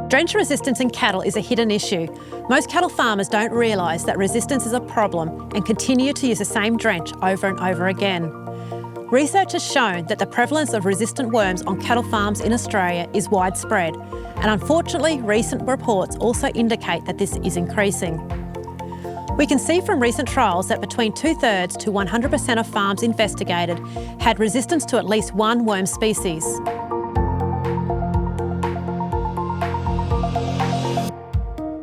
Drench resistance in cattle is a hidden issue. Most cattle farmers don't realise that resistance is a problem and continue to use the same drench over and over again. Research has shown that the prevalence of resistant worms on cattle farms in Australia is widespread, and unfortunately recent reports also indicate that this is increasing. We can see from recent trials that between 2/3 to 100% of farms investigated had resistance to at least one worm species.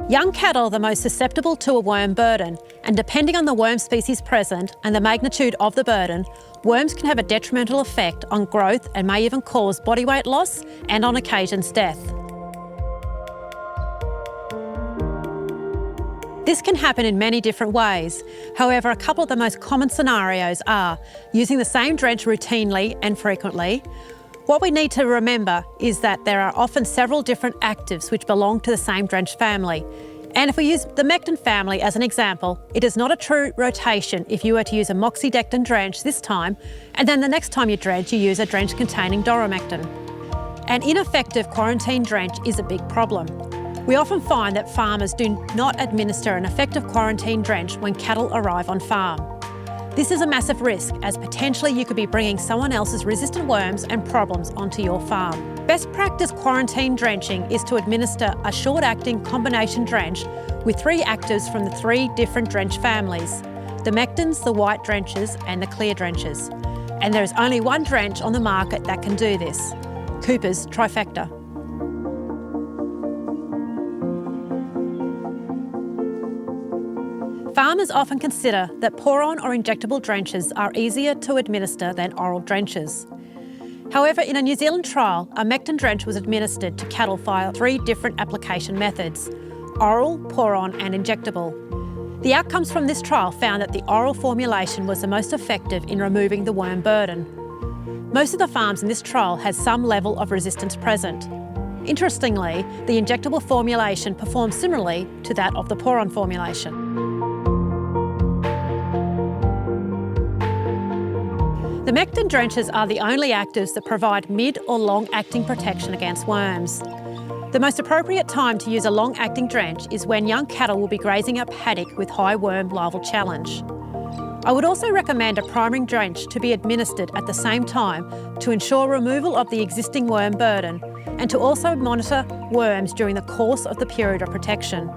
Young cattle are the most susceptible to a worm burden, and depending on the worm species present and the magnitude of the burden, worms can have a detrimental effect on growth and may even cause body weight loss and on occasions death. This can happen in many different ways. However, a couple of the most common scenarios are using the same drench routinely and frequently. What we need to remember is that there are often several different actives which belong to the same drench family. And if we use the Mectin family as an example, it is not a true rotation if you were to use a moxidectin drench this time, and then the next time you drench, you use a drench containing doromectin. An ineffective quarantine drench is a big problem. We often find that farmers do not administer an effective quarantine drench when cattle arrive on farm. This is a massive risk, as potentially you could be bringing someone else's resistant worms and problems onto your farm. Best practice quarantine drenching is to administer a short-acting combination drench with 3 actives from the 3 different drench families: the Mectins, the white drenches and the clear drenches. And there is only one drench on the market that can do this: Cooper's Trifecta. Farmers often consider that pour-on or injectable drenches are easier to administer than oral drenches. However, in a New Zealand trial, a Mectin drench was administered to cattle via 3 different application methods: oral, pour-on and injectable. The outcomes from this trial found that the oral formulation was the most effective in removing the worm burden. Most of the farms in this trial had some level of resistance present. Interestingly, the injectable formulation performed similarly to that of the pour-on formulation. The Mectin drenches are the only actives that provide mid or long-acting protection against worms. The most appropriate time to use a long-acting drench is when young cattle will be grazing a paddock with high worm larval challenge. I would also recommend a priming drench to be administered at the same time to ensure removal of the existing worm burden, and to also monitor worms during the course of the period of protection.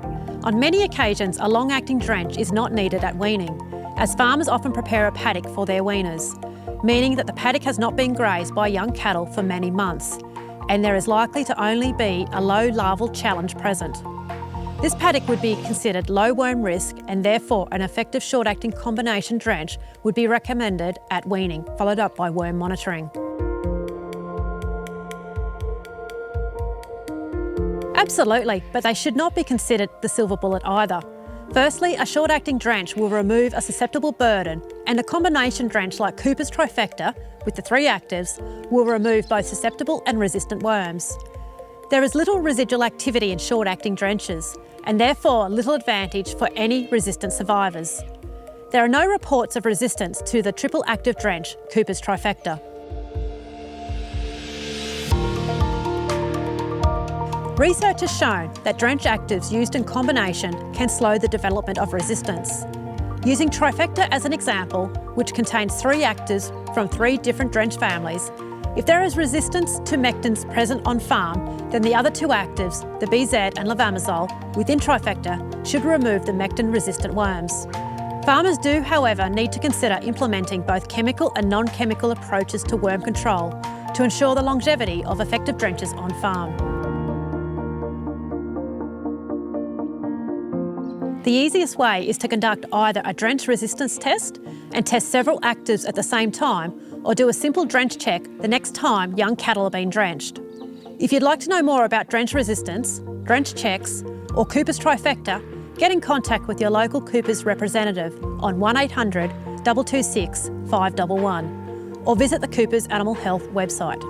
On many occasions, a long-acting drench is not needed at weaning, as farmers often prepare a paddock for their weaners, meaning that the paddock has not been grazed by young cattle for many months, and there is likely to only be a low larval challenge present. This paddock would be considered low worm risk, and therefore an effective short-acting combination drench would be recommended at weaning, followed up by worm monitoring. Absolutely, but they should not be considered the silver bullet either. Firstly, a short-acting drench will remove a susceptible burden, and a combination drench like Cooper's Trifecta, with the 3 actives, will remove both susceptible and resistant worms. There is little residual activity in short-acting drenches, and therefore little advantage for any resistant survivors. There are no reports of resistance to the triple-active drench, Cooper's Trifecta. Research has shown that drench actives used in combination can slow the development of resistance. Using Trifecta as an example, which contains 3 actives from 3 different drench families, if there is resistance to Mectins present on farm, then the other 2 actives, the BZ and levamisole, within Trifecta should remove the Mectin-resistant worms. Farmers do, however, need to consider implementing both chemical and non-chemical approaches to worm control to ensure the longevity of effective drenches on farm. The easiest way is to conduct either a drench resistance test and test several actives at the same time, or do a simple drench check the next time young cattle are being drenched. If you'd like to know more about drench resistance, drench checks, or Cooper's Trifecta, get in contact with your local Cooper's representative on 1800 226 511, or visit the Cooper's Animal Health website.